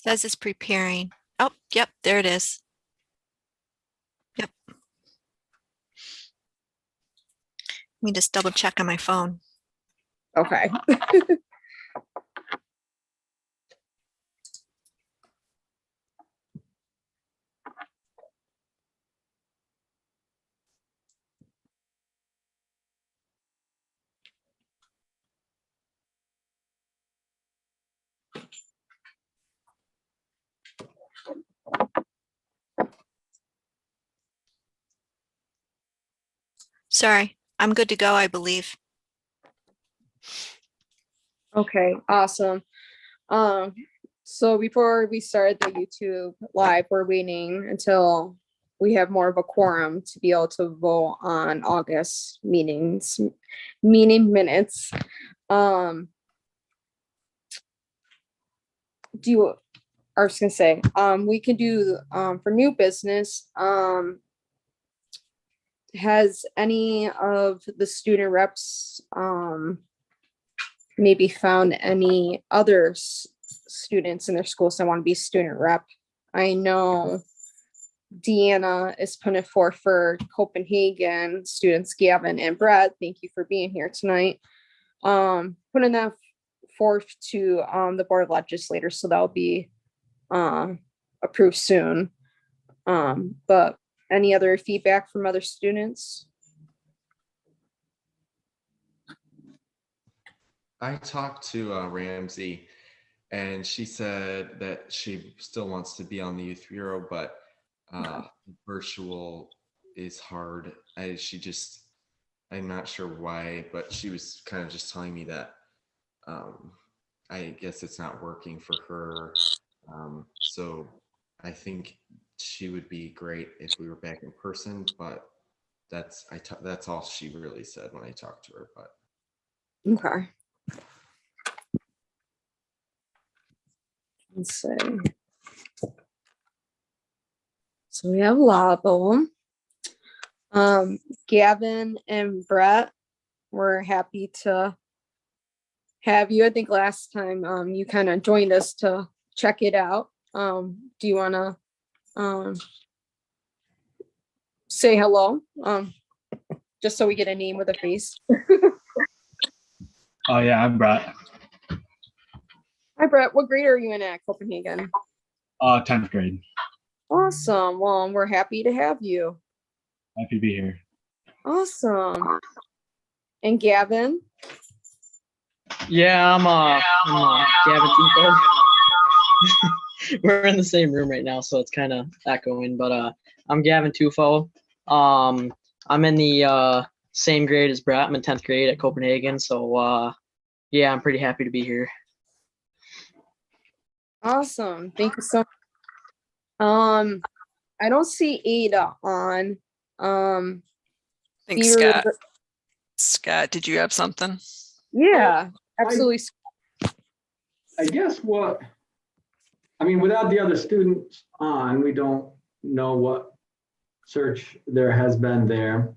Says it's preparing. Oh, yep, there it is. Yep. Let me just double check on my phone. Okay. Sorry, I'm good to go, I believe. Okay, awesome. So before we start the YouTube live, we're waiting until we have more of a quorum to be able to vote on August meeting minutes. I was gonna say, we can do, for new business, has any of the student reps, maybe found any other students in their schools that want to be student rep? I know Deanna is putting it forth for Copenhagen students, Gavin and Brett. Thank you for being here tonight. Putting that forth to the Board of Legislators, so that'll be approved soon. But any other feedback from other students? I talked to Ramsey, and she said that she still wants to be on the Youth Bureau, but virtual is hard. I'm not sure why, but she was kind of just telling me that I guess it's not working for her. So I think she would be great if we were back in person, but that's all she really said when I talked to her. But Okay. Let's see. So we have a lot of them. Gavin and Brett, we're happy to have you. I think last time you kind of joined us to check it out. Do you want to say hello? Just so we get a name with a face. Oh yeah, I'm Brett. Hi Brett, what grade are you in at Copenhagen? 10th grade. Awesome. Well, we're happy to have you. Happy to be here. Awesome. And Gavin? Yeah, I'm Gavin Tufo. We're in the same room right now, so it's kind of echoing, but I'm Gavin Tufo. I'm in the same grade as Brett. I'm in 10th grade at Copenhagen, so yeah, I'm pretty happy to be here. Awesome. Thank you so much. I don't see Ada on. Thanks, Scott. Scott, did you have something? Yeah, absolutely. I guess without the other students on, we don't know what search there has been there.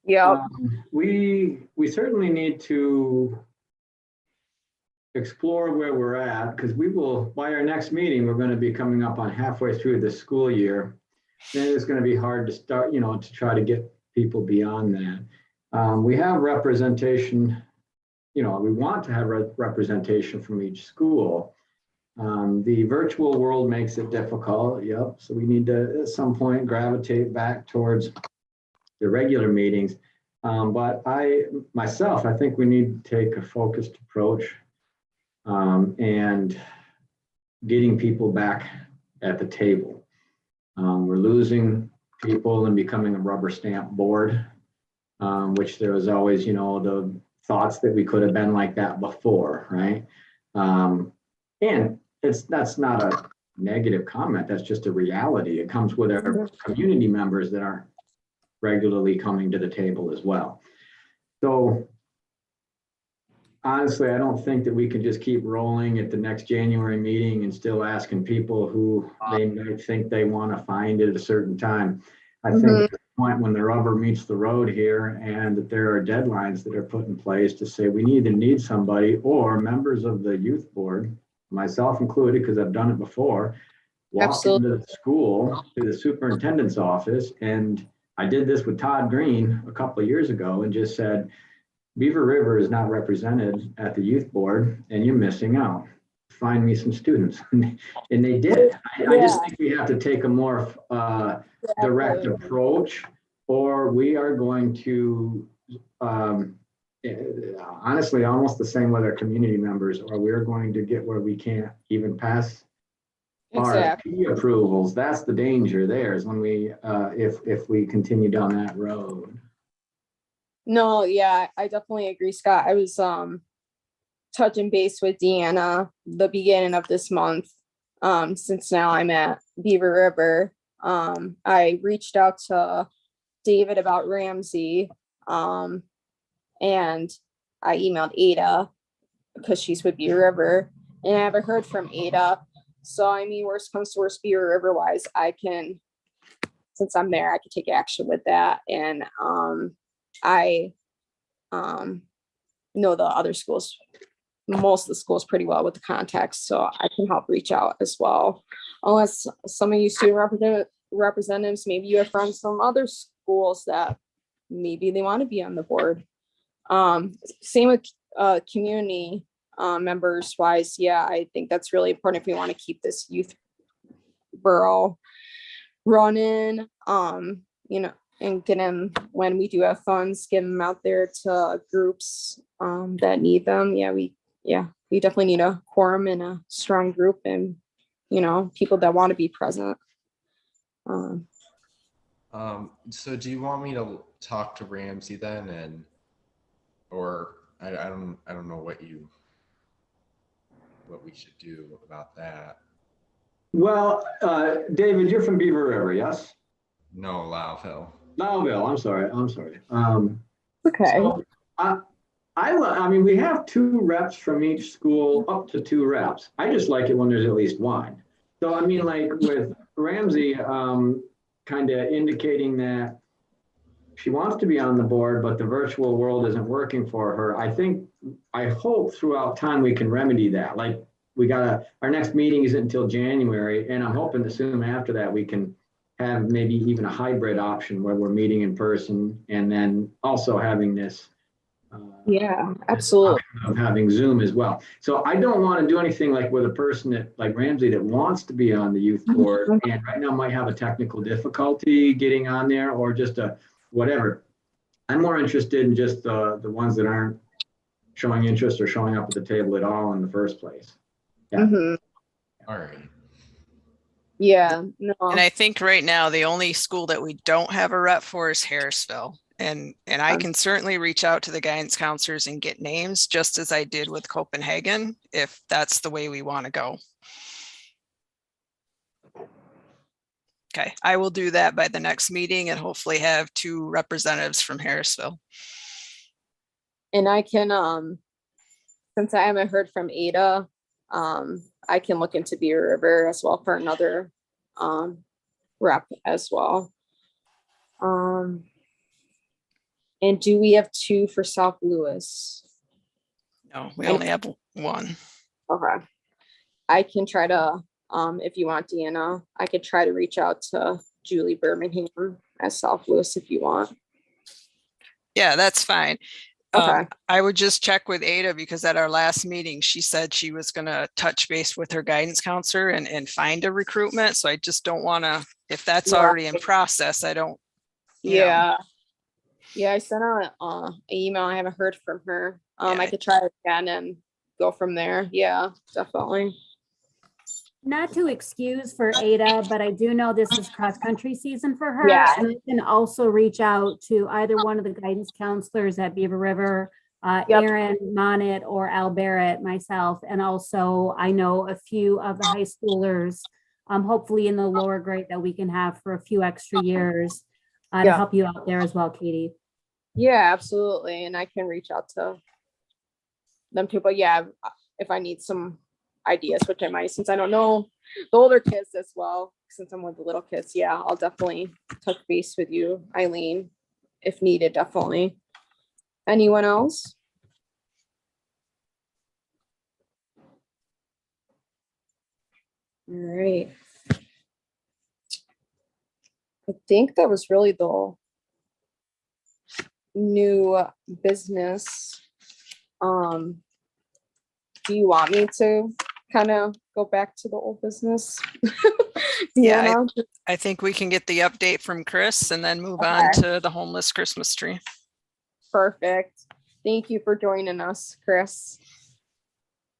Yeah. We certainly need to explore where we're at, because by our next meeting, we're going to be coming up on halfway through the school year. Then it's going to be hard to start, to try to get people beyond that. We have representation, we want to have representation from each school. The virtual world makes it difficult. Yep. So we need to, at some point, gravitate back towards the regular meetings. But I think we need to take a focused approach and getting people back at the table. We're losing people and becoming a rubber stamp board, which there was always, the thoughts that we could have been like that before, right? And that's not a negative comment. That's just a reality. It comes with our community members that aren't regularly coming to the table as well. So honestly, I don't think that we can just keep rolling at the next January meeting and still asking people who they might think they want to find at a certain time. I think at the point when the rubber meets the road here, and that there are deadlines that are put in place to say we either need somebody, or members of the youth board myself included, because I've done it before, walk Absolutely. into the school, to the superintendent's office, and I did this with Todd Green a couple of years ago and just said, Beaver River is not represented at the youth board and you're missing out. Find me some students. And they did. I just think we have to take a more direct approach, or we are going to, honestly, almost the same with our community members, or we're going to get where we can't even pass Exactly. RFP approvals. That's the danger there, is when we, if we continue down that road. No, yeah, I definitely agree, Scott. I was touching base with Deanna the beginning of this month. Since now I'm at Beaver River. I reached out to David about Ramsey. And I emailed Ada because she's with Beaver River, and I haven't heard from Ada. So I mean, worst comes to worst, Beaver River wise, I can, since I'm there, I can take action with that. And I know the other schools, most of the schools pretty well with the contacts, so I can help reach out as well. Unless some of you student representatives, maybe you have friends from other schools that maybe they want to be on the board. Same with community members wise. Yeah, I think that's really important if we want to keep this youth borough running, you know, and get them, when we do have funds, get them out there to groups that need them. We definitely need a quorum and a strong group, and, you know, people that want to be present. So do you want me to talk to Ramsey then, and, or I don't know what we should do about that. Well, David, you're from Beaver River, yes? No, Loudville. Loudville, I'm sorry. Okay. So, I mean, we have 2 reps from each school, up to 2 reps. I just like it when there's at least 1. So I mean, like with Ramsey, kind of indicating that she wants to be on the board, but the virtual world isn't working for her. I hope throughout time we can remedy that. Like, our next meeting isn't until January, and I'm hoping that soon after that we can have maybe even a hybrid option where we're meeting in person, and then also having this Absolutely. of having Zoom as well. So I don't want to do anything like with a person that, like Ramsey, that wants to be on the youth board and right now might have a technical difficulty getting on there, or just a whatever. I'm more interested in just the ones that aren't showing interest or showing up at the table at all in the first place. Mhm. All right. Yeah, no. And I think right now, the only school that we don't have a rep for is Harrisville. And I can certainly reach out to the guidance counselors and get names, just as I did with Copenhagen, if that's the way we want to go. Okay, I will do that by the next meeting and hopefully have 2 representatives from Harrisville. And I can, since I haven't heard from Ada, I can look into Beaver River as well for another rep as well. And do we have 2 for South Lewis? No, we only have 1. Okay. I can try to, if you want, Deanna, I could try to reach out to Julie Birmingham as South Lewis if you want. Yeah, that's fine. Okay. I would just check with Ada, because at our last meeting, she said she was going to touch base with her guidance counselor and find a recruitment. So I just don't want to, if that's already in process, I don't. Yeah. Yeah, I sent her an email. I haven't heard from her. Yeah. I could try it again and go from there. Yeah, definitely. Not to excuse for Ada, but I do know this is cross-country season for her. Yeah. And I can also reach out to either one of the guidance counselors at Beaver River, Yep. Aaron Monnet or Al Barrett, myself. And also I know a few of the high schoolers, hopefully in the lower grade, that we can have for a few extra years to Yeah. help you out there as well, Katie. Yeah, absolutely. And I can reach out to them too. But yeah, if I need some ideas, which I might, since I don't know the older kids as well, since I'm with the little kids, yeah, I'll definitely touch base with you, Eileen, if needed, definitely. Anyone else? All right. I think that was really the new business. Do you want me to kind of go back to the old business? Yeah, Deanna? I think we can get the update from Chris and then move Okay. on to the homeless Christmas tree. Perfect. Thank you for joining us, Chris.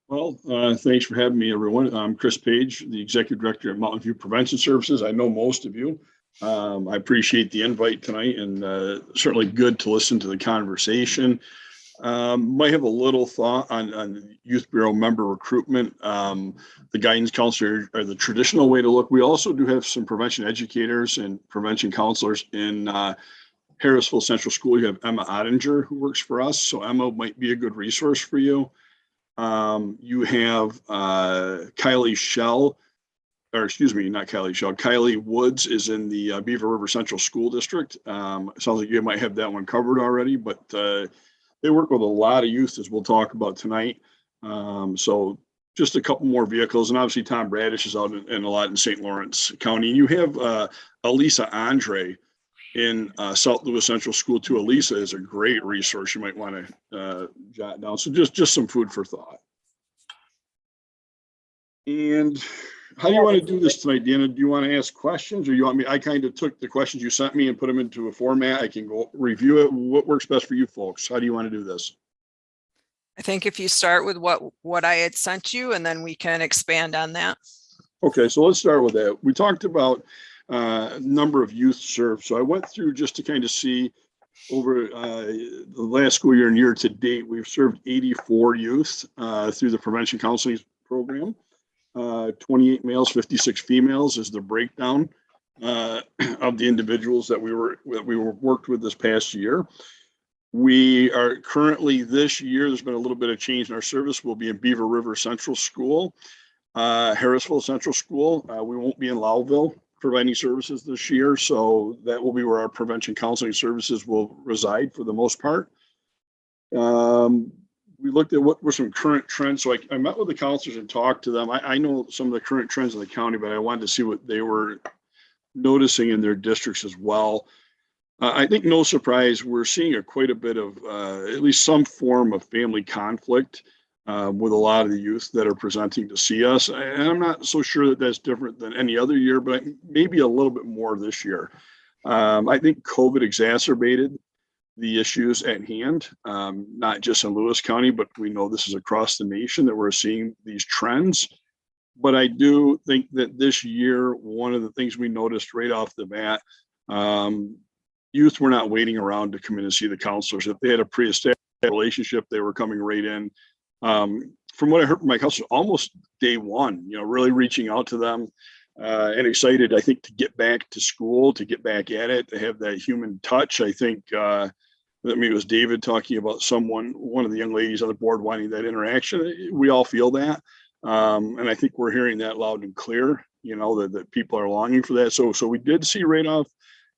Well, thanks for having me, everyone. I'm Chris Page, the Executive Director of Mountain View Prevention Services. I know most of you. I appreciate the invite tonight, and certainly good to listen to the conversation. Might have a little thought on Youth Bureau member recruitment. The guidance counselor are the traditional way to look. We also do have some prevention educators and prevention counselors in Harrisville Central School. You have Emma Ottinger, who works for us. So Emma might be a good resource for you. You have Kylie Shell, or excuse me, not Kylie Shell. Kylie Woods is in the Beaver River Central School District. Sounds like you might have that one covered already, but they work with a lot of youth, as we'll talk about tonight. So just a couple more vehicles, and obviously Tom Bradish is out in a lot in St. Lawrence County. And you have Elisa Andre in South Louis Central School too. Elisa is a great resource you might want to jot down. So just some food for thought. And how do you want to do this tonight, Deanna? Do you want to ask questions, or you want me? I kind of took the questions you sent me and put them into a format. I can go review it. What works best for you folks? How do you want to do this? I think if you start with what I had sent you, and then we can expand on that. Okay, so let's start with that. We talked about number of youth served. So I went through just to kind of see over the last school year and year to date, we've served 84 youth through the prevention counseling program. 28 males, 56 females is the breakdown of the individuals that we were worked with this past year. We are currently this year, there's been a little bit of change in our service. We'll be in Beaver River Central School, Harrisville Central School. We won't be in Lowville providing services this year. So that will be where our prevention counseling services will reside for the most part. We looked at what were some current trends. So I met with the counselors and talked to them. I know some of the current trends in the county, but I wanted to see what they were noticing in their districts as well. I think no surprise, we're seeing quite a bit of at least some form of family conflict with a lot of the youth that are presenting to see us. And I'm not so sure that that's different than any other year, but maybe a little bit more this year. I think COVID exacerbated the issues at hand, not just in Lewis County, but we know this is across the nation that we're seeing these trends. But I do think that this year, one of the things we noticed right off the bat, youth were not waiting around to come in and see the counselors. If they had a pre-established relationship, they were coming right in. From what I heard from my counselors, almost day one, really reaching out to them and excited, I think, to get back to school, to get back at it, to have that human touch. I think, it was David talking about one of the young ladies on the board wanting that interaction. We all feel that. And I think we're hearing that loud and clear, that people are longing for that. So we did see right off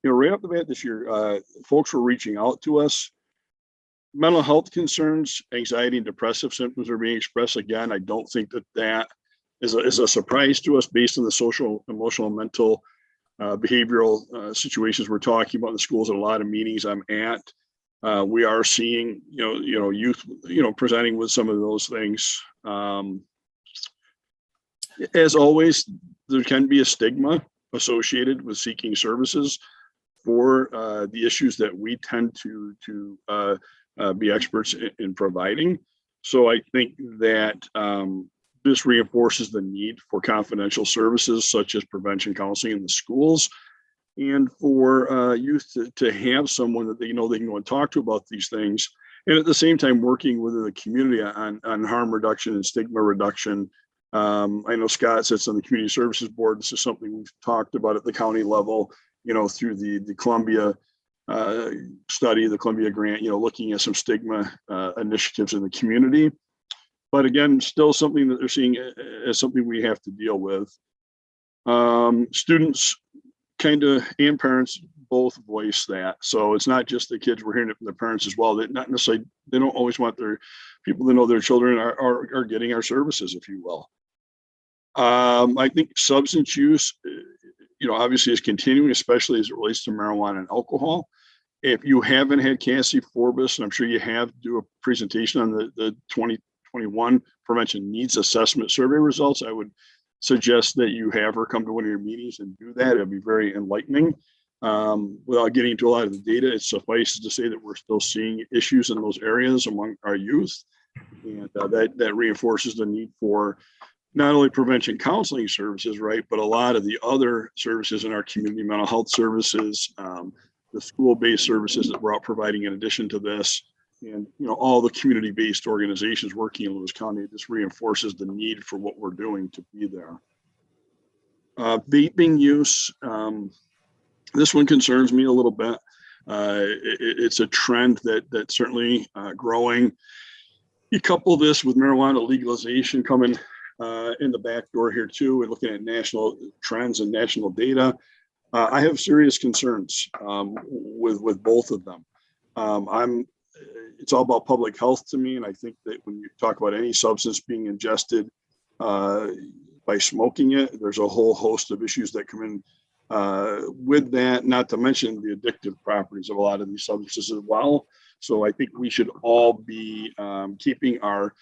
the bat this year, folks were reaching out to us. Mental health concerns, anxiety and depressive symptoms are being expressed. Again, I don't think that is a surprise to us based on the social, emotional, mental, behavioral situations we're talking about in the schools. At a lot of meetings I'm at, we are seeing, youth, presenting with some of those things. As always, there can be a stigma associated with seeking services for the issues that we tend to be experts in providing. So I think that this reinforces the need for confidential services such as prevention counseling in the schools, and for youth to have someone that they can go and talk to about these things. And at the same time, working with the community on harm reduction and stigma reduction. I know Scott sits on the community services board. This is something we've talked about at the county level, through the Columbia study, the Columbia grant, looking at some stigma initiatives in the community. But again, still something that they're seeing as something we have to deal with. Students and parents both voice that. So it's not just the kids, we're hearing it from the parents as well. That not necessarily, they don't always want their people to know their children are getting our services, if you will. I think substance use, obviously is continuing, especially as it relates to marijuana and alcohol. If you haven't had Cassie Forbes, and I'm sure you have, do a presentation on the 2021 prevention needs assessment survey results, I would suggest that you have her come to one of your meetings and do that. It'd be very enlightening. Without getting into a lot of the data, it suffices to say that we're still seeing issues in those areas among our youth. And that reinforces the need for not only prevention counseling services, right, but a lot of the other services in our community, mental health services, the school-based services that we're out providing in addition to this, and all the community-based organizations working in Lewis County. It just reinforces the need for what we're doing to be there. Vaping use, this one concerns me a little bit. It's a trend that's certainly growing. You couple this with marijuana legalization coming in the back door here too, and looking at national trends and national data, I have serious concerns with both of them. It's all about public health to me, and I think that when you talk about any substance being ingested by smoking it, there's a whole host of issues that come in with that, not to mention the addictive properties of a lot of these substances as well. So I think we should all be keeping our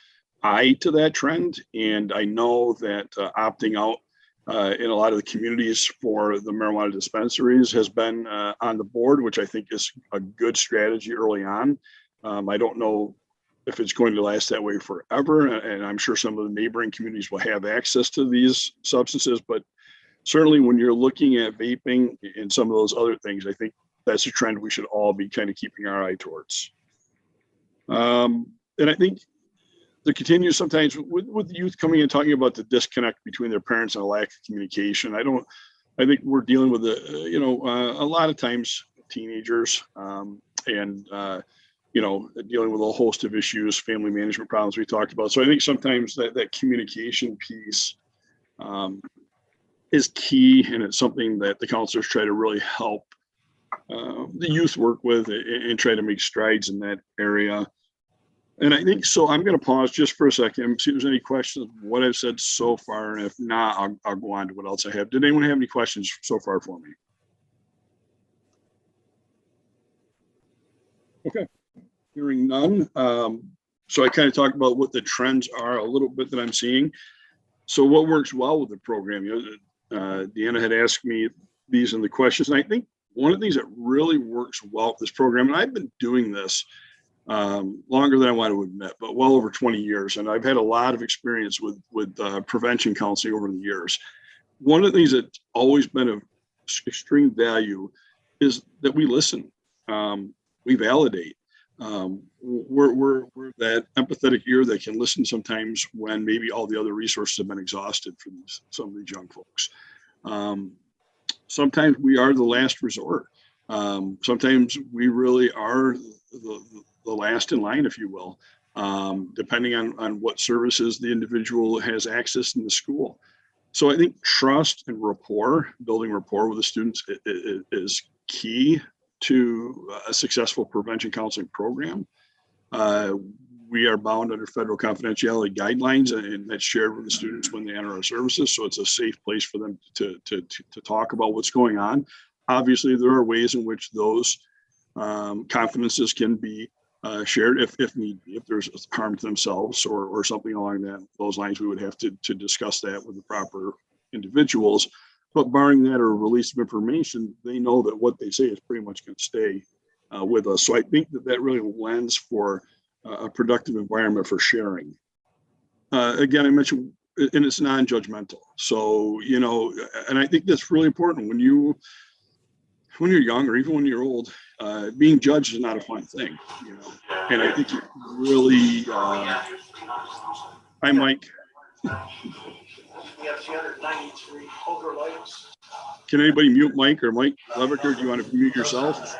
eye to that trend. And I know that opting out in a lot of the communities for the marijuana dispensaries has been on the board, which I think is a good strategy early on. I don't know if it's going to last that way forever. And I'm sure some of the neighboring communities will have access to these substances, but certainly when you're looking at vaping and some of those other things, I think that's a trend we should all be kind of keeping our eye towards. And I think there continues sometimes with youth coming and talking about the disconnect between their parents and a lack of communication. I think we're dealing with a lot of times teenagers and dealing with a host of issues, family management problems we talked about. So I think sometimes that communication piece is key, and it's something that the counselors try to really help the youth work with and try to make strides in that area. And I think so. I'm going to pause just for a second, see if there's any questions of what I've said so far, and if not, I'll go on to what else I have. Did anyone have any questions so far for me? Okay, hearing none. So I kind of talked about what the trends are a little bit that I'm seeing. So what works well with the program? Deanna had asked me these in the questions, and I think one of the things that really works well with this program, and I've been doing this longer than I want to admit, but well over 20 years, and I've had a lot of experience with prevention counseling over the years. One of the things that's always been of extreme value is that we listen, we validate. We're that empathetic ear that can listen sometimes when maybe all the other resources have been exhausted for some of these young folks. Sometimes we are the last resort. Sometimes we really are the last in line, if you will, depending on what services the individual has access in the school. So I think trust and rapport, building rapport with the students is key to a successful prevention counseling program. We are bound under federal confidentiality guidelines, and that's shared with the students when they enter our services. So it's a safe place for them to talk about what's going on. Obviously, there are ways in which those confidences can be shared if need be, if there's harm to themselves or something along those lines. We would have to discuss that with the proper individuals. But barring that or release of information, they know that what they say is pretty much going to stay with us. So I think that really lends for a productive environment for sharing. Again, I mentioned, and it's non-judgmental. So, and I think that's really important when you're young or even when you're old, being judged is not a fun thing, and I think it really, hi, Mike. Can anybody mute Mike or Mike Levicker? Do you want to mute yourself?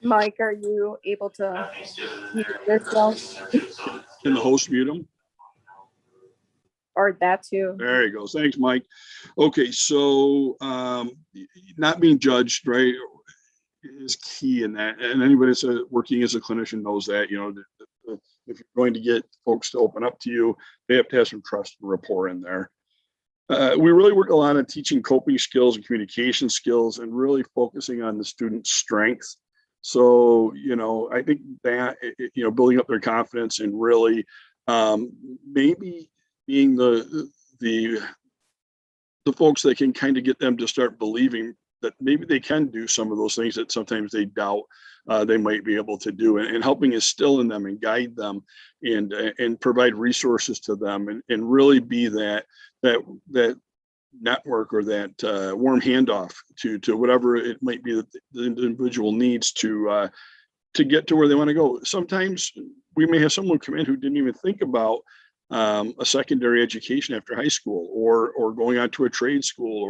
Mike, are you able to mute yourself? Can the host mute him? Or that too? There he goes. Thanks, Mike. Okay, so not being judged, right? is key in that. And anybody that's working as a clinician knows that, if you're going to get folks to open up to you, they have to have some trust and rapport in there. We really work a lot on teaching coping skills and communication skills and really focusing on the student's strengths. So, I think that, building up their confidence and really maybe being the folks that can kind of get them to start believing that maybe they can do some of those things that sometimes they doubt they might be able to do, and helping instill in them and guide them and provide resources to them and really be that network or that warm handoff to whatever it might be that the individual needs to get to where they want to go. Sometimes we may have someone come in who didn't even think about a secondary education after high school, or going on to a trade school,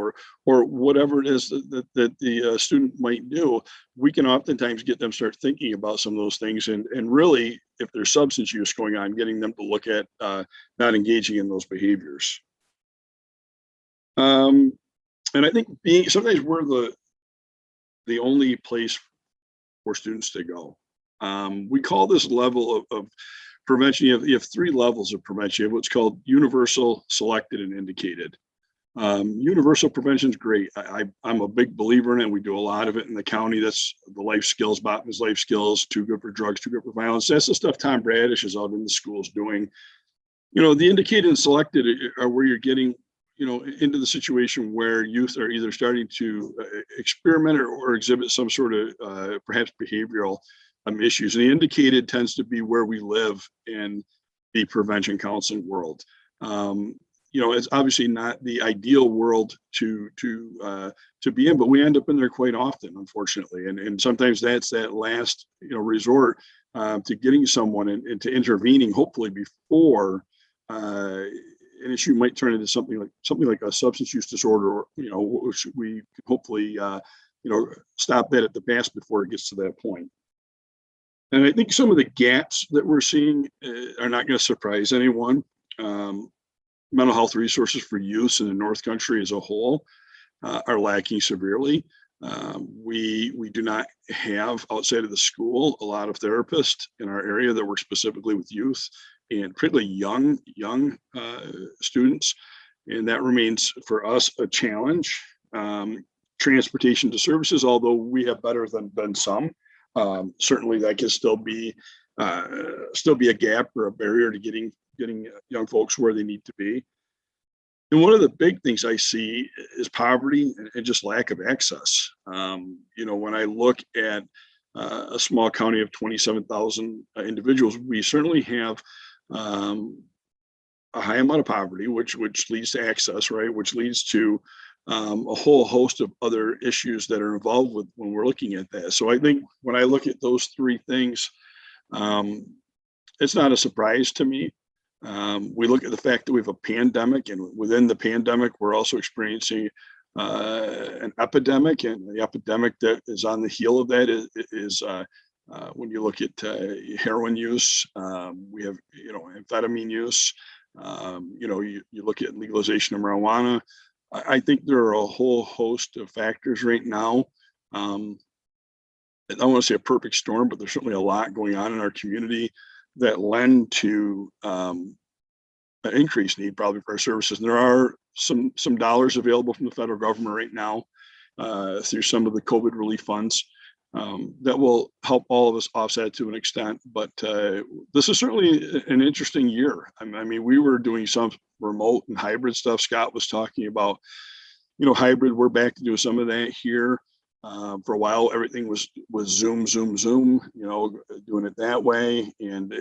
or whatever it is that the student might do. We can oftentimes get them start thinking about some of those things, and really, if there's substance use going on, getting them to look at not engaging in those behaviors. And I think sometimes we're the only place for students to go. We call this level of prevention. You have 3 levels of prevention. You have what's called universal, selected, and indicated. Universal prevention is great. I'm a big believer in it. We do a lot of it in the county. That's the life skills, Botman's life skills, Too Good for Drugs, Too Good for Violence. That's the stuff Tom Bradish is out in the schools doing. The indicated and selected are where you're getting into the situation where youth are either starting to experiment or exhibit some sort of perhaps behavioral issues. And the indicated tends to be where we live in the prevention counseling world. It's obviously not the ideal world to be in, but we end up in there quite often, unfortunately. And sometimes that's that last resort to getting someone and to intervening, hopefully before an issue might turn into something like a substance use disorder, which we can hopefully stop that at the pass before it gets to that point. And I think some of the gaps that we're seeing are not going to surprise anyone. Mental health resources for youth in the North Country as a whole are lacking severely. We do not have, outside of the school, a lot of therapists in our area that work specifically with youth, and particularly young students. And that remains for us a challenge. Transportation to services, although we have better than some, certainly that can still be a gap or a barrier to getting young folks where they need to be. And one of the big things I see is poverty and just lack of access. When I look at a small county of 27,000 individuals, we certainly have a high amount of poverty, which leads to access, right? Which leads to a whole host of other issues that are involved with when we're looking at that. So I think when I look at those 3 things, it's not a surprise to me. We look at the fact that we have a pandemic, and within the pandemic, we're also experiencing an epidemic, and the epidemic that is on the heel of that is when you look at heroin use, we have amphetamine use. You look at legalization of marijuana. I think there are a whole host of factors right now. I don't want to say a perfect storm, but there's certainly a lot going on in our community that lend to an increased need probably for our services. And there are some dollars available from the federal government right now through some of the COVID relief funds that will help all of us offset to an extent. But this is certainly an interesting year. I mean, we were doing some remote and hybrid stuff. Scott was talking about, hybrid. We're back to doing some of that here. For a while, everything was Zoom, doing it that way. And,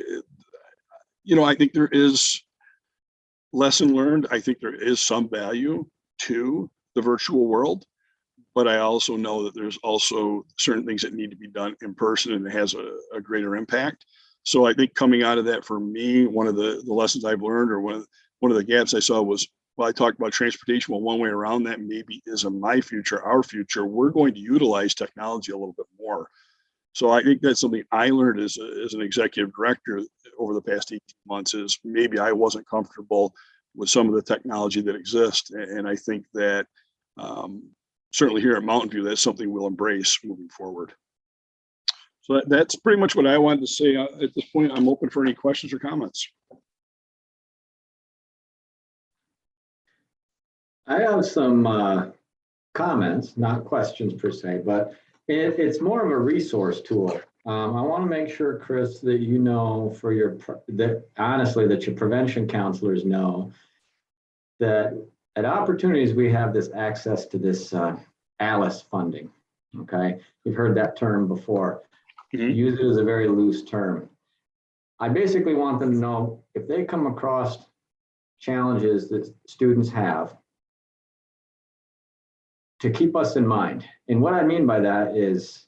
I think there is lesson learned. I think there is some value to the virtual world, but I also know that there's also certain things that need to be done in person, and it has a greater impact. So I think coming out of that, for me, one of the lessons I've learned, or one of the gaps I saw was, well, I talked about transportation. Well, one way around that maybe is in my future, our future, we're going to utilize technology a little bit more. So I think that's something I learned as an executive director over the past 18 months, is maybe I wasn't comfortable with some of the technology that exists. And I think that certainly here at Mountain View, that's something we'll embrace moving forward. So that's pretty much what I wanted to say. At this point, I'm open for any questions or comments. I have some comments, not questions per se, but it's more of a resource tool. I want to make sure, Chris, that you know honestly, that your prevention counselors know that at Opportunities, we have this access to this ALICE funding. Okay, you've heard that term before. Mhm. Use it as a very loose term. I basically want them to know if they come across challenges that students have, to keep us in mind. And what I mean by that is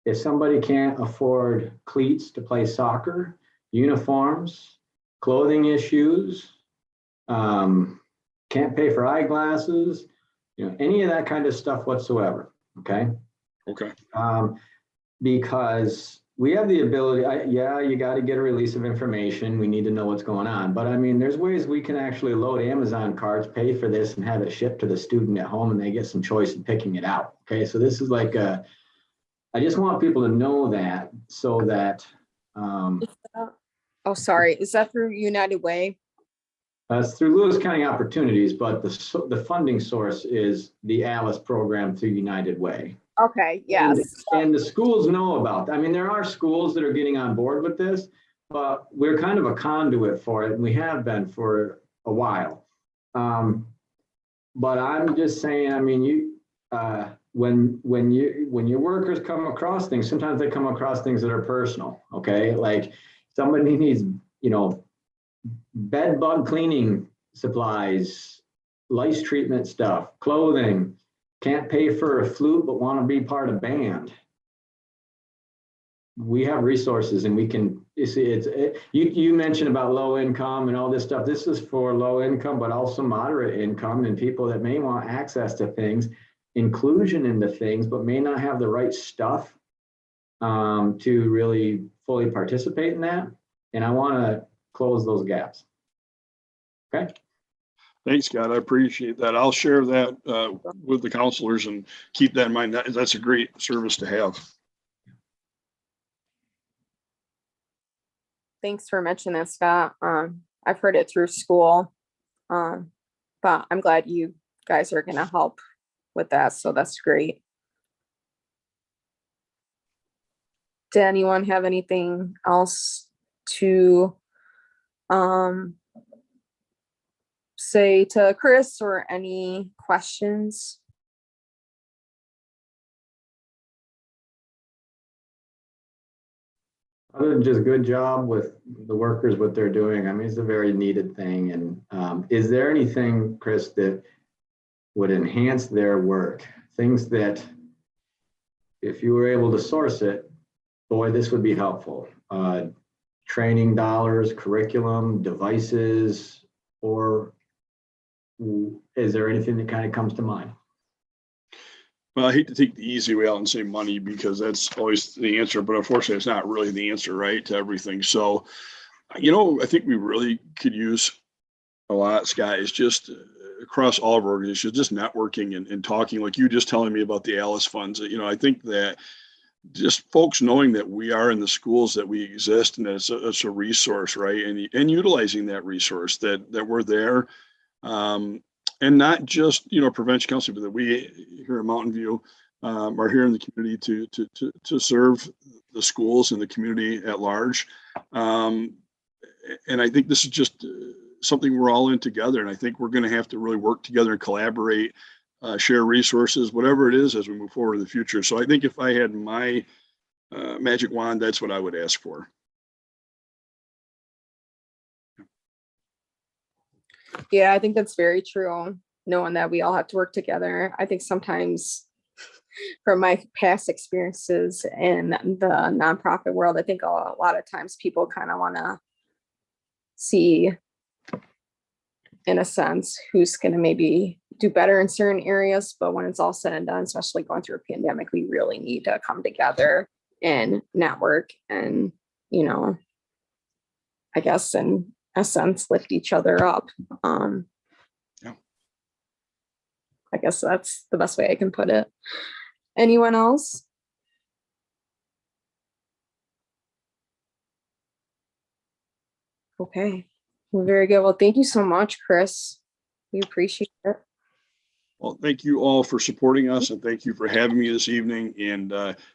if somebody can't afford cleats to play soccer, uniforms, clothing issues, can't pay for eyeglasses, any of that kind of stuff whatsoever, okay? Okay. Because we have the ability, you got to get a release of information. We need to know what's going on. But I mean, there's ways we can actually load Amazon cards, pay for this, and have it shipped to the student at home, and they get some choice in picking it out. Okay, so this is like I just want people to know that so that. Oh, sorry. Is that through United Way? That's through Lewis County Opportunities, but the funding source is the ALICE program through United Way. Okay, yes. And the schools know about that. I mean, there are schools that are getting on board with this, but we're kind of a conduit for it, and we have been for a while. But I'm just saying, I mean, when your workers come across things, sometimes they come across things that are personal. Okay, like somebody needs, bed bug cleaning supplies, lice treatment stuff, clothing. Can't pay for a flute, but want to be part of band. We have resources, and we can. You mentioned about low income and all this stuff. This is for low income, but also moderate income, and people that may want access to things, inclusion into things, but may not have the right stuff to really fully participate in that. And I want to close those gaps. Okay. Thanks, Scott. I appreciate that. I'll share that with the counselors and keep that in mind. That's a great service to have. Thanks for mentioning that, Scott. I've heard it through school, but I'm glad you guys are going to help with that. So that's great. Did anyone have anything else to say to Chris, or any questions? Other than just good job with the workers, what they're doing. I mean, it's a very needed thing. And is there anything, Chris, that would enhance their work? Things that if you were able to source it, boy, this would be helpful. Training dollars, curriculum, devices, or is there anything that kind of comes to mind? Well, I hate to take the easy way out and say money, because that's always the answer, but unfortunately it's not really the answer, right, to everything. So, I think we really could use a lot, Scott, is just across all of our organizations, just networking and talking, like you just telling me about the ALICE funds. I think that just folks knowing that we are in the schools, that we exist, and that it's a resource, right? And utilizing that resource, that we're there. And not just, prevention counseling, but that we here at Mountain View are here in the community to serve the schools and the community at large. And I think this is just something we're all in together. And I think we're going to have to really work together and collaborate, share resources, whatever it is, as we move forward in the future. So I think if I had my magic wand, that's what I would ask for. Yeah, I think that's very true. Knowing that we all have to work together. I think sometimes from my past experiences in the nonprofit world, I think a lot of times people kind of want to see, in a sense, who's going to maybe do better in certain areas. But when it's all said and done, especially going through a pandemic, we really need to come together and network and, I guess in a sense, lift each other up. Yeah. I guess that's the best way I can put it. Anyone else? Okay, well, very good. Well, thank you so much, Chris. We appreciate it. Well, thank you all for supporting us and thank you for having me this evening. And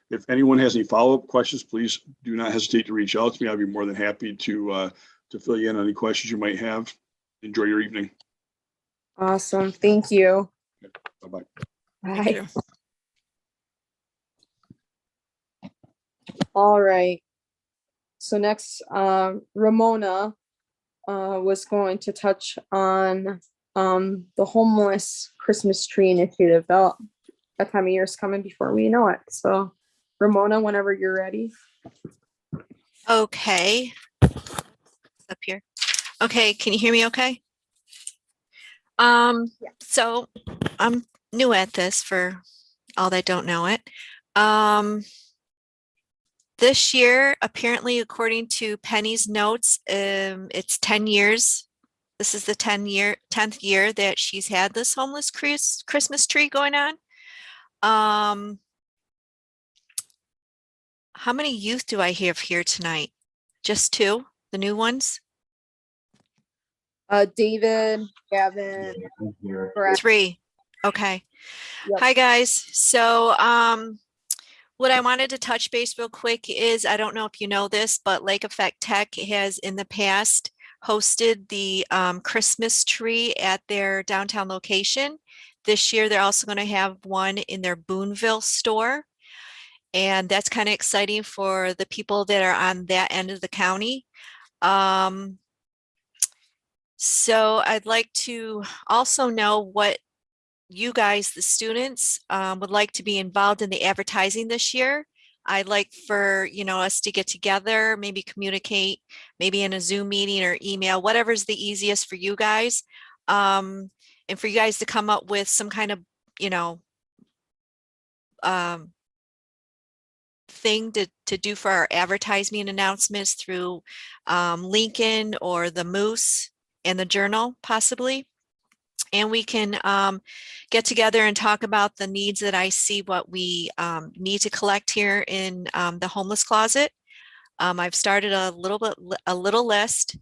if anyone has any follow-up questions, please do not hesitate to reach out to me. I'd be more than happy to fill you in on any questions you might have. Enjoy your evening. Awesome. Thank you. Bye-bye. Thank Bye. you. All right. So next, Ramona was going to touch on the homeless Christmas tree initiative. That time of year is coming before we know it. So Ramona, whenever you're ready. Okay. Up here. Okay, can you hear me okay? So I'm new at this for all that don't know it. This year, apparently, according to Penny's notes, it's 10 years. This is the 10th year that she's had this homeless Christmas tree going on. How many youth do I have here tonight? Just two, the new ones? David, Gavin, Brett. Three. Okay. Yep. Hi, guys. So, what I wanted to touch base real quick is, I don't know if you know this, but Lake Effect Tech has in the past hosted the Christmas tree at their downtown location. This year, they're also going to have one in their Boonville store. And that's kind of exciting for the people that are on that end of the county. So I'd like to also know what you guys, the students, would like to be involved in the advertising this year. I'd like for, us to get together, maybe communicate, maybe in a Zoom meeting or email, whatever's the easiest for you guys. And for you guys to come up with some kind of, thing to do for our advertising announcements through Lincoln or the Moose and the Journal, possibly. And we can get together and talk about the needs that I see, what we need to collect here in the homeless closet. I've started a little list,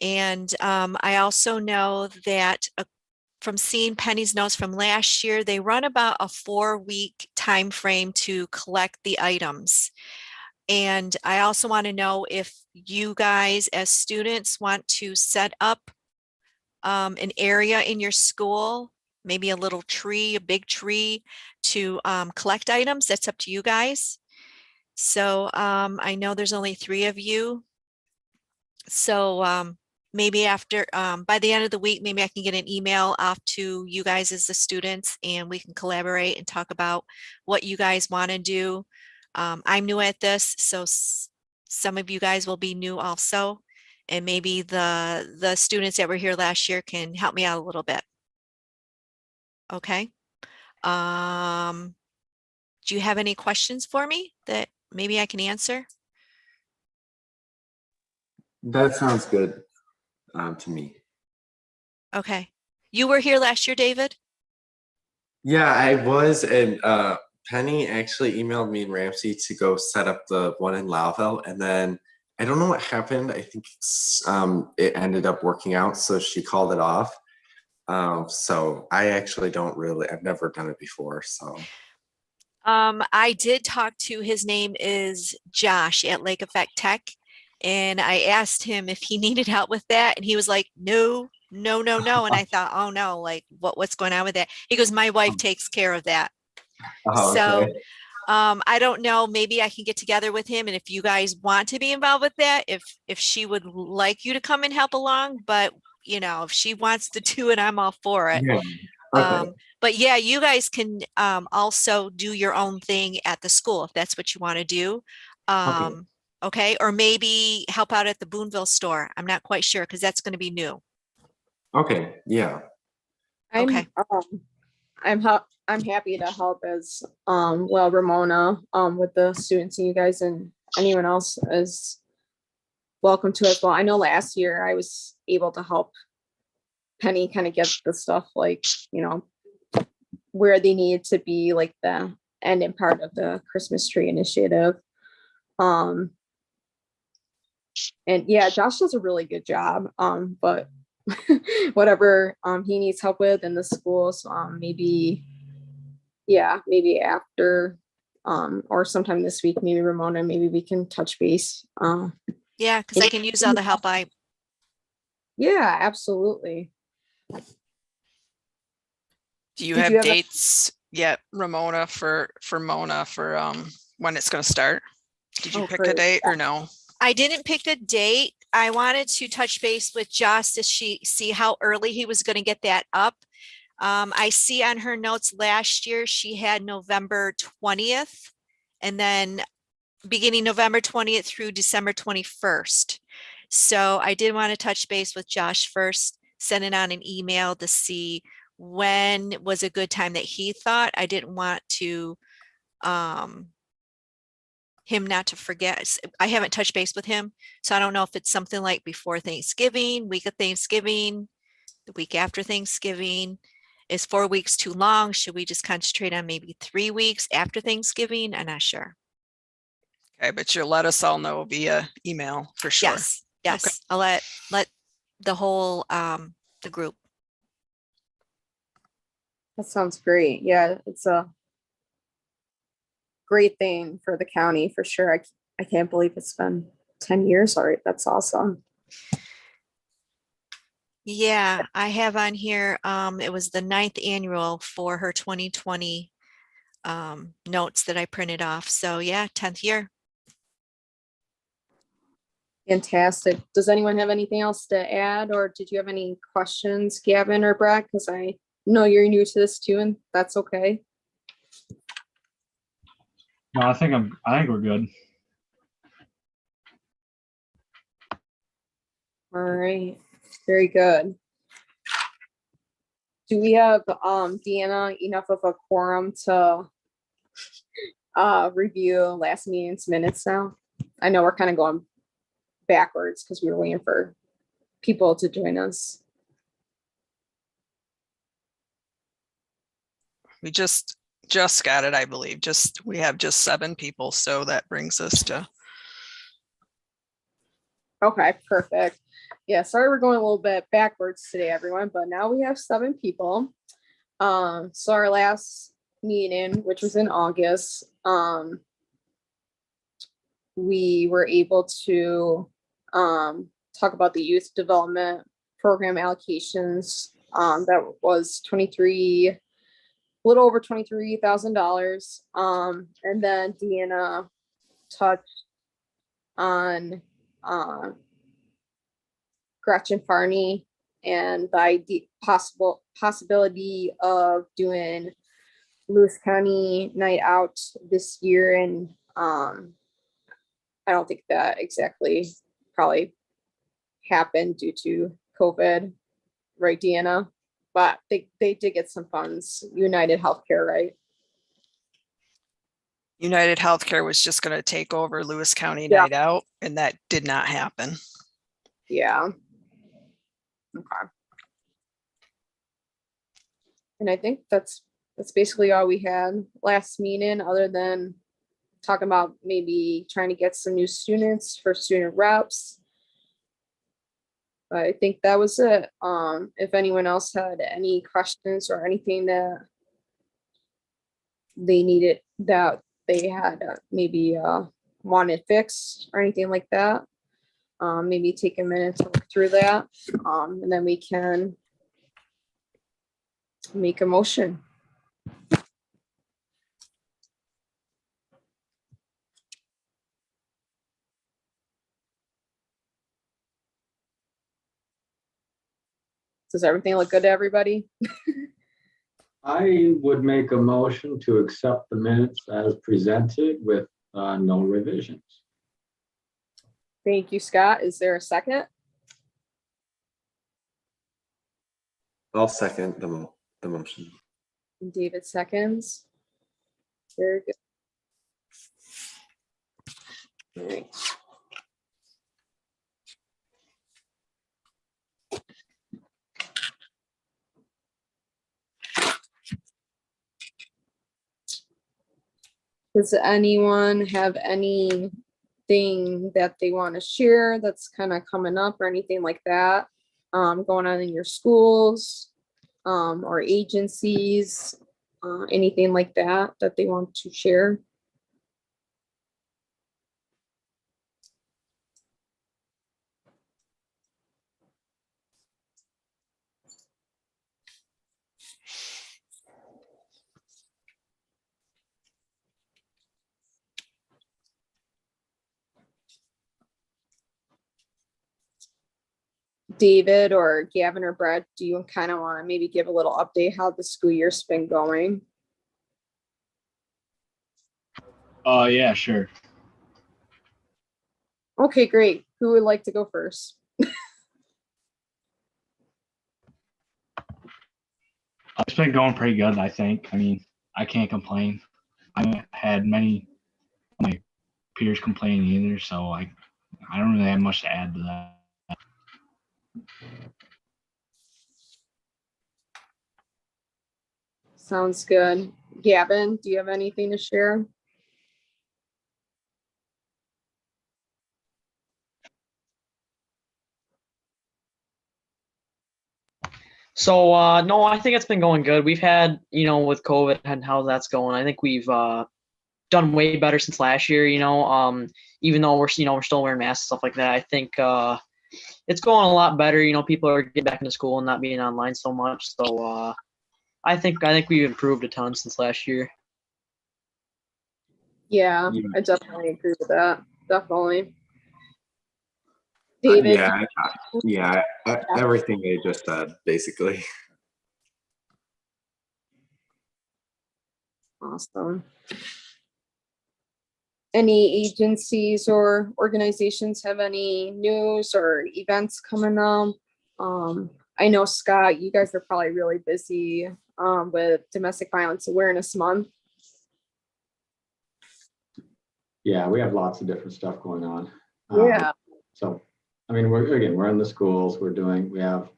and I also know that from seeing Penny's notes from last year, they run about a 4-week time frame to collect the items. And I also want to know if you guys as students want to set up an area in your school, maybe a little tree, a big tree, to collect items. That's up to you guys. So I know there's only 3 of you. So maybe after, by the end of the week, maybe I can get an email off to you guys as the students, and we can collaborate and talk about what you guys want to do. I'm new at this, so some of you guys will be new also. And maybe the students that were here last year can help me out a little bit. Okay. Do you have any questions for me that maybe I can answer? That sounds good to me. Okay. You were here last year, David? Yeah, I was, and Penny actually emailed me and Ramsey to go set up the one in Loudville, and then I don't know what happened. I think it ended up working out, so she called it off. So I actually I've never done it before, so. I did talk to, his name is Josh at Lake Effect Tech, and I asked him if he needed help with that, and he was like, no. And I thought, oh no, like what's going on with that? He goes, my wife takes care of that. Oh, So okay. I don't know, maybe I can get together with him, and if you guys want to be involved with that, if she would like you to come and help along, but if she wants to do it, I'm all for it. Yeah. Okay. But yeah, you guys can also do your own thing at the school if that's what you want to do. Okay. Or maybe help out at the Boonville store. I'm not quite sure, because that's going to be new. Okay. Yeah. Okay. I'm happy to help as well, Ramona, with the students, and you guys, and anyone else is welcome to as well. I know last year I was able to help Penny kind of get the stuff, like, where they need to be, like the end and part of the Christmas tree initiative. And yeah, Josh does a really good job. But whatever he needs help with in the schools, maybe after or sometime this week, maybe Ramona, maybe we can touch base. Yeah, because I can use all the help Yeah, absolutely. Do you Did have you have a- dates yet, Ramona, for Mona for when it's gonna start? Did you Oh, pick a great. date or no? I didn't pick a date. I wanted to touch base with Joss to see how early he was going to get that up. I see on her notes last year, she had November 20th and then beginning November 20th through December 21st. So I did want to touch base with Josh first, send it on an email to see when was a good time that he thought. I didn't want to him not to forget. I haven't touched base with him, so I don't know if it's something like before Thanksgiving, week of Thanksgiving, the week after Thanksgiving. Is 4 weeks too long? Should we just concentrate on maybe 3 weeks after Thanksgiving? I'm not sure. Okay, but you'll let us all know via email for sure. Yes, yes. I'll let the whole the group. That sounds great. Yeah, it's a great thing for the county for sure. I can't believe it's been 10 years already. That's awesome. Yeah, I have on here, it was the 9th annual for her 2020 notes that I printed off. So yeah, 10th year. Fantastic. Does anyone have anything else to add, or did you have any questions, Gavin or Brad? Because I know you're new to this too, and that's okay. No, I think we're good. All right, very good. Do we have Deanna enough of a quorum to review last meeting's minutes now? I know we're kind of going backwards because we were waiting for people to join us. We just got it, I believe. We have just 7 people, so that brings us to. Okay, perfect. Yeah, sorry we're going a little bit backwards today, everyone, but now we have 7 people. So our last meeting, which was in August, we were able to talk about the youth development program allocations. That was a little over $23,000. And then Deanna touched on Gretchen Farney and the possibility of doing Lewis County Night Out this year. And I don't think that exactly probably happened due to COVID, right, Deanna? But they did get some funds, United Healthcare, right? United Healthcare was just going to take over Lewis County Yeah. Night Out, and that did not happen. Yeah. Okay. And I think that's basically all we had last meeting, other than talking about maybe trying to get some new students for student reps. But I think that was it. If anyone else had any questions or anything that they needed, that they had maybe wanted fixed or anything like that, maybe take a minute to look through that, and then we can make a motion. Does everything look good to everybody? I would make a motion to accept the minutes as presented with no revisions. Thank you, Scott. Is there a second? I'll second the motion. David seconds. Very good. All right. Does anyone have anything that they want to share that's kind of coming up or anything like that? Going on in your schools, or agencies, anything like that that they want to share? David or Gavin or Brett, do you kind of want to maybe give a little update how the school year's been going? Yeah, sure. Okay, great. Who would like to go first? It's been going pretty good, I think. I mean, I can't complain. I haven't had many of my peers complaining either, so I don't really have much to add to that. Sounds good. Gavin, do you have anything to share? So no, I think it's been going good. We've had, with COVID and how that's going, I think we've done way better since last year, even though we're still wearing masks and stuff like that. I think it's going a lot better. People are getting back into school and not being online so much. So I think we've improved a ton since last year. Yeah, Yeah. I definitely agree with that. Definitely. David? Everything they just said, basically. Awesome. Any agencies or organizations have any news or events coming up? I know, Scott, you guys are probably really busy with Domestic Violence Awareness Month. Yeah, we have lots of different stuff going on. Yeah. So, I mean, we're in the schools, we have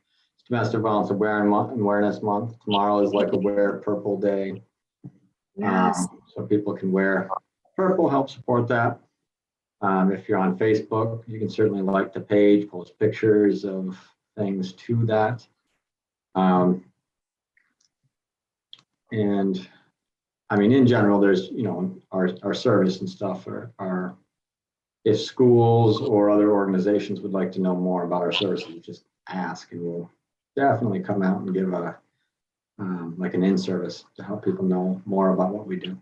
Domestic Violence Awareness Month. Tomorrow is like a Wear Purple Day. Yes. So people can wear purple, help support that. If you're on Facebook, you can certainly like the page, post pictures of things to that. And I mean, in general, there's, our service and stuff are, if schools or other organizations would like to know more about our services, just ask and we'll definitely come out and give like an in-service to help people know more about what we do.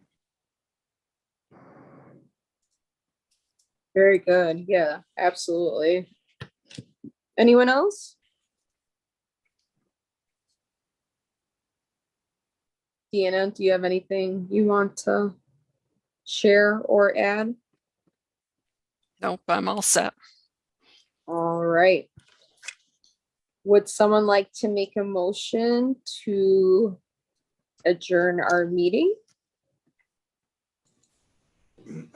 Very good. Yeah, absolutely. Anyone else? Deanna, do you have anything you want to share or add? Nope, I'm all set. All right. Would someone like to make a motion to adjourn our meeting?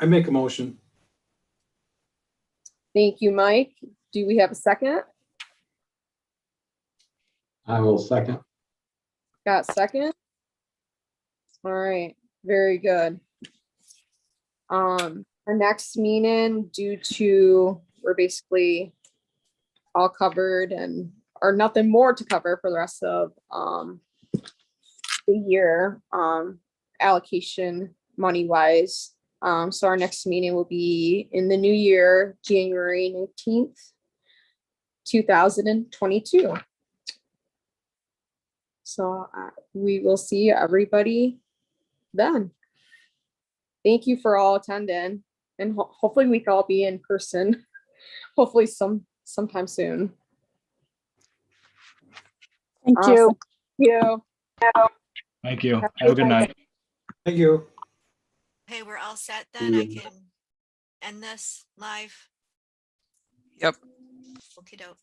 I make a motion. Thank you, Mike. Do we have a second? I will second. Got second? All right, very good. Our next meeting, due to we're basically all covered and or nothing more to cover for the rest of the year, allocation money wise. So our next meeting will be in the new year, January 19th, 2022. So we will see everybody then. Thank you for all attending, and hopefully we can all be in person. Hopefully sometime soon. Thank Awesome. you. Thank you. Thank you. Have a good night. Thank you. Hey, we're all set then. I can end this live. Yep. Okey doke.